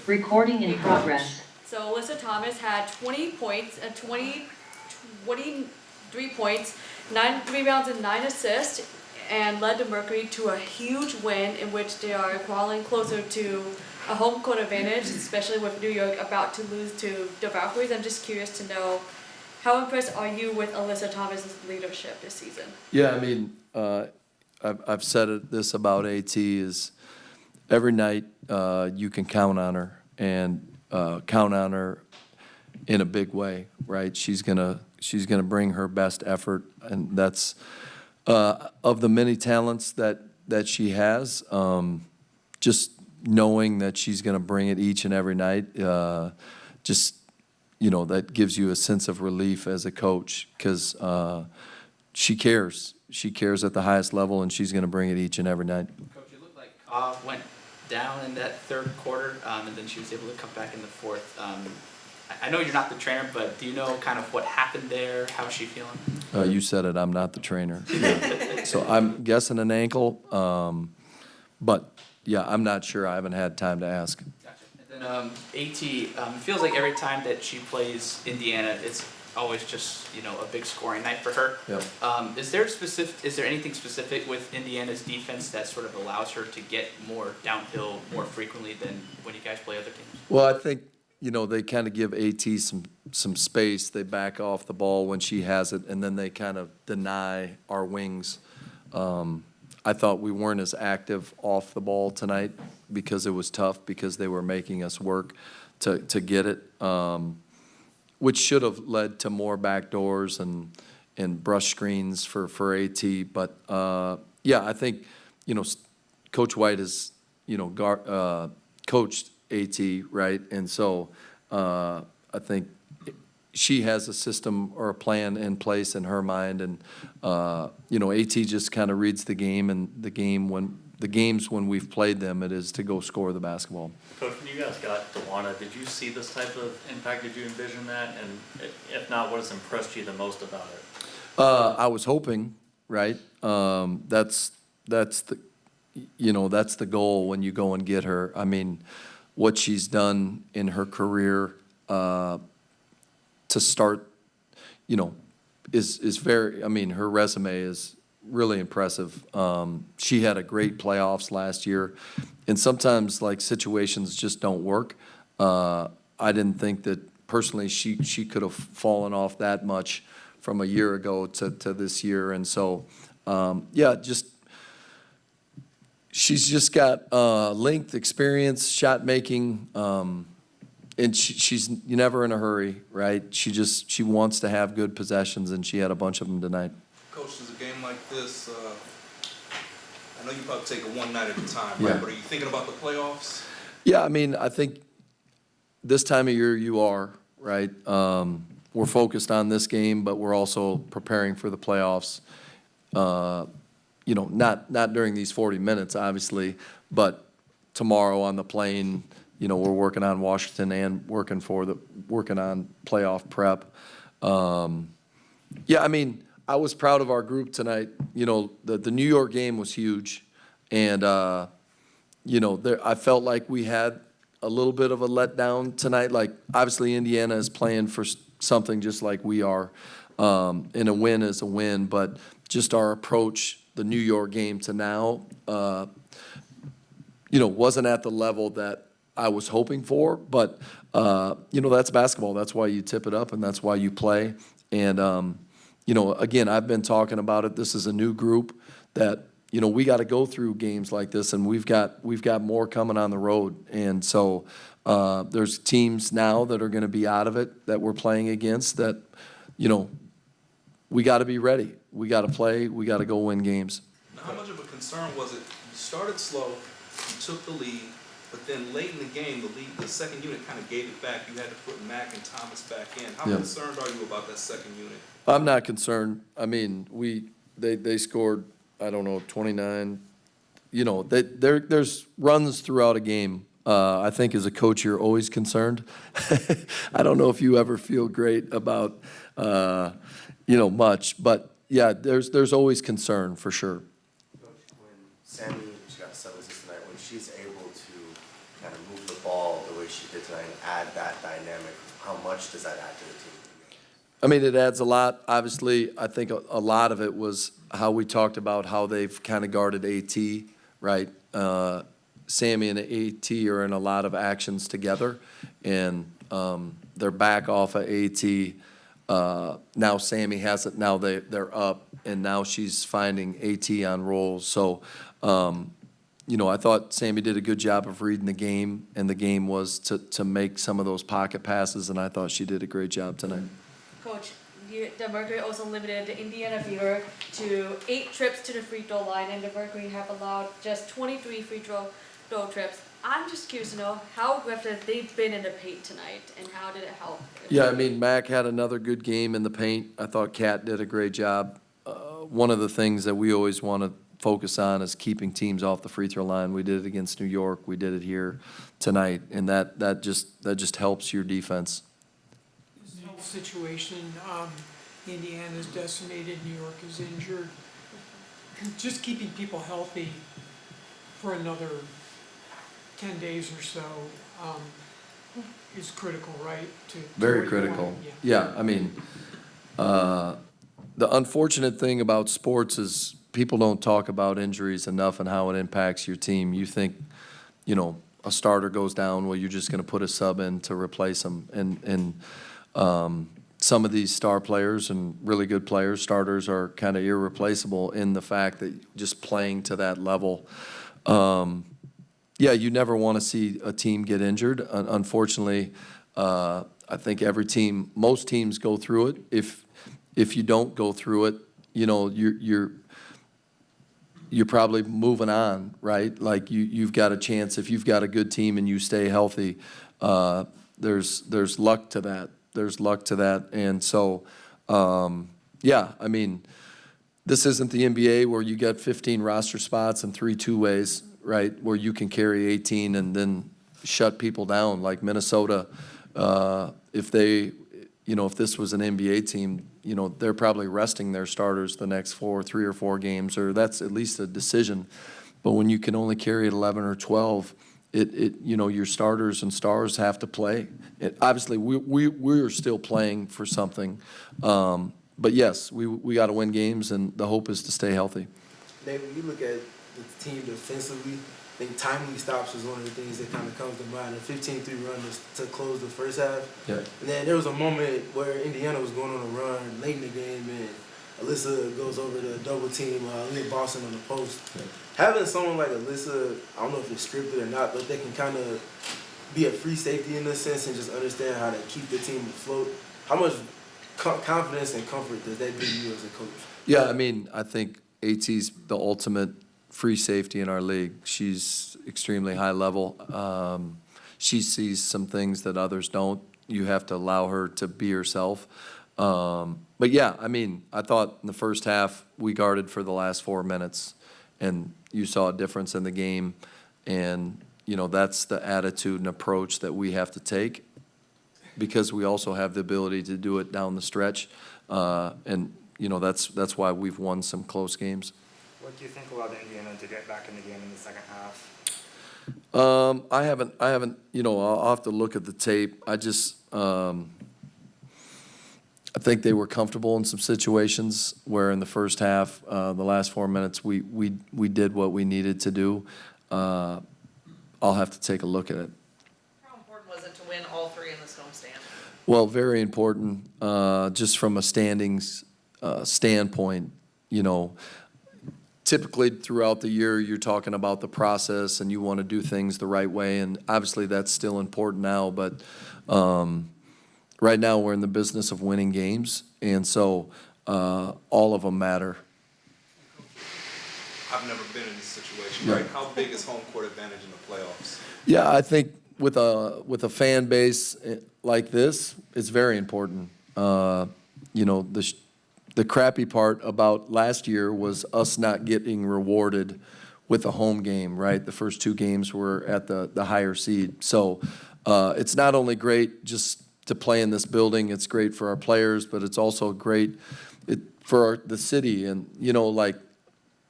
Recording in progress. So Alyssa Thomas had 20 points, 23 points, 9 rebounds and 9 assists, and led the Mercury to a huge win in which they are crawling closer to a home court advantage, especially with New York about to lose to the Valkyries. I'm just curious to know, how impressed are you with Alyssa Thomas's leadership this season? Yeah, I mean, I've said this about AT is every night you can count on her and count on her in a big way, right? She's gonna bring her best effort, and that's of the many talents that she has. Just knowing that she's gonna bring it each and every night, just that gives you a sense of relief as a coach because she cares. She cares at the highest level, and she's gonna bring it each and every night. Coach, it looked like went down in that third quarter, and then she was able to come back in the fourth. I know you're not the trainer, but do you know kind of what happened there? How's she feeling? You said it. I'm not the trainer. Yeah. So I'm guessing an ankle, but yeah, I'm not sure. I haven't had time to ask. Gotcha. And then AT, feels like every time that she plays Indiana, it's always just a big scoring night for her. Yep. Is there anything specific with Indiana's defense that sort of allows her to get more downhill more frequently than when you guys play other teams? Well, I think they kind of give AT some space. They back off the ball when she has it, and then they kind of deny our wings. I thought we weren't as active off the ball tonight because it was tough because they were making us work to get it, which should have led to more backdoors and brush screens for AT. But yeah, I think Coach White has coached AT, right? And so I think she has a system or a plan in place in her mind, and AT just kind of reads the game, and the games when we've played them, it is to go score the basketball. Coach, when you guys got DeWanna, did you see this type of impact? Did you envision that? And if not, what has impressed you the most about it? I was hoping, right? That's the that's the goal when you go and get her. I mean, what she's done in her career to start, is very. I mean, her resume is really impressive. She had a great playoffs last year, and sometimes situations just don't work. I didn't think that personally she could have fallen off that much from a year ago to this year, and so yeah, she's just got length, experience, shot making, and she's never in a hurry, right? She wants to have good possessions, and she had a bunch of them tonight. Coach, there's a game like this. I know you probably take it one night at a time, Yeah. right? But are you thinking about the playoffs? Yeah, I mean, I think this time of year you are, right? We're focused on this game, but we're also preparing for the playoffs. Not during these 40 minutes, obviously, but tomorrow on the plane, we're working on Washington and working on playoff prep. Yeah, I mean, I was proud of our group tonight. The New York game was huge, and I felt like we had a little bit of a letdown tonight. Like, obviously, Indiana is playing for something just like we are, and a win is a win, but just our approach, the New York game to now, wasn't at the level that I was hoping for, but, that's basketball. That's why you tip it up, and that's why you play. And, again, I've been talking about it. This is a new group that, we got to go through games like this, and we've got more coming on the road. And so there's teams now that are going to be out of it that we're playing against that, we got to be ready. We got to play. We got to go win games. Now, how much of a concern was it? You started slow, you took the lead, but then late in the game, the second unit kind of gave it back. You had to put Mack and Thomas back in. How concerned are you about that second unit? I'm not concerned. I mean, they scored, I don't know, 29. There's runs throughout a game. I think as a coach, you're always concerned. I don't know if you ever feel great about, much, but yeah, there's always concern for sure. Coach, when Sammy, she got 7 assists tonight, when she's able to kind of move the ball the way she did tonight and add that dynamic? How much does that add to the team? I mean, it adds a lot. Obviously, I think a lot of it was how we talked about how they've kind of guarded AT, right? Sammy and AT are in a lot of actions together, and they're back off of AT. Now Sammy has it. Now they're up, and now she's finding AT on rolls. So, I thought Sammy did a good job of reading the game, and the game was to make some of those pocket passes, and I thought she did a great job tonight. Coach, the Mercury also limited the Indiana Fever to 8 trips to the free throw line, and the Mercury have allowed just 23 free throw trips. I'm just curious to know how aggressive they've been in the paint tonight, and how did it help? Yeah, I mean, Mac had another good game in the paint. I thought Kat did a great job. One of the things that we always want to focus on is keeping teams off the free throw line. We did it against New York. We did it here tonight, and that just helps your defense. Health situation, Indiana's decimated, New York is injured. Just keeping people healthy for another 10 days or so is critical, right? Very what you want. critical. Yeah, I mean, the unfortunate thing about sports is people don't talk about injuries enough and how it impacts your team. You think, a starter goes down, well, you're just going to put a sub in to replace them. And some of these star players and really good players, starters, are kind of irreplaceable in the fact that just playing to that level. Yeah, you never want to see a team get injured. Unfortunately, I think most teams go through it. If you don't go through it, you're probably moving on, right? Like you've got a chance if you've got a good team and you stay healthy. There's luck to that. There's luck to that, and so yeah, I mean, this isn't the NBA where you get 15 roster spots and 3 two-ways, right? Where you can carry 18 and then shut people down like Minnesota. If this was an NBA team, they're probably resting their starters the next 3 or 4 games, or that's at least a decision. But when you can only carry 11 or 12, your starters and stars have to play. Obviously, we're still playing for something. But yes, we got to win games, and the hope is to stay healthy. Nate, when you look at the team defensively, I think timely stops was one of the things that kind of comes to mind. The 15-3 run was to close the first half. Yeah. And then there was a moment where Indiana was going on a run late in the game, and Alyssa goes over to double team Leah Boston on the post. Yeah. Having someone like Alyssa, I don't know if it's scripted or not, but they can kind of be a free safety in a sense and just understand how to keep the team afloat. How much confidence and comfort does that give you as a coach? Yeah, I mean, I think AT's the ultimate free safety in our league. She's extremely high level. She sees some things that others don't. You have to allow her to be herself. But yeah, I mean, I thought in the first half we guarded for the last 4 minutes, and you saw a difference in the game. And, that's the attitude and approach that we have to take, because we also have the ability to do it down the stretch. And, that's why we've won some close games. What do you think allowed Indiana to get back in the game in the second half? I haven't, I'll have to look at the tape. I just, I think they were comfortable in some situations where in the first half, the last 4 minutes, we did what we needed to do. I'll have to take a look at it. How important was it to win all 3 in this homestand? Well, very important, just from a standings standpoint. Typically throughout the year, you're talking about the process and you want to do things the right way, and obviously that's still important now, but right now we're in the business of winning games, and so all of them matter. I've never been in this situation, right? How big is home court advantage in the playoffs? Yeah, I think with a fan base like this, it's very important. The crappy part about last year was us not getting rewarded with a home game, right? The first 2 games were at the higher seed. So it's not only great just to play in this building, it's great for our players, but it's also great for the city. And,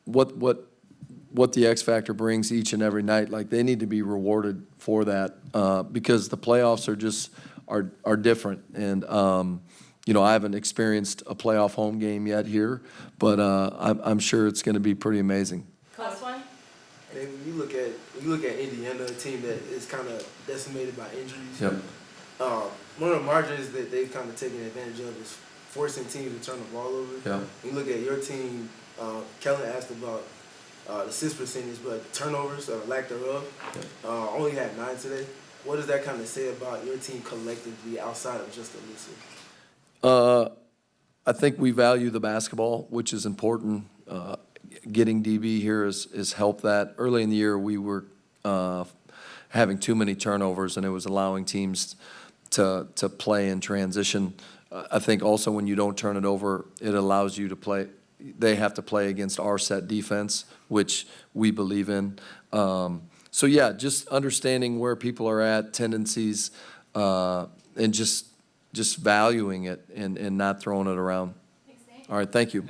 what what the X Factor brings each and every night, like, they need to be rewarded for that, because the playoffs are different. And, you know, I haven't experienced a playoff home game yet here, but I'm sure it's going to be pretty amazing. Last one? And when you look at Indiana, a team that is kind of decimated by injuries. Yep. One of the margins that they've kind of taken advantage of is forcing teams to turn the ball over. Yeah. When you look at your team, Kellen asked about the assist percentage, but turnovers or lack thereof, only had 9 today. What does that kind of say about your team collectively outside of just Alyssa? I think we value the basketball, which is important. Getting DB here has helped that. Early in the year, we were having too many turnovers, and it was allowing teams to play in transition. I think also when you don't turn it over, it allows you to play. They have to play against our set defense, which we believe in. So yeah, just understanding where people are at, tendencies, and just valuing it and not throwing it around. All right, thank you.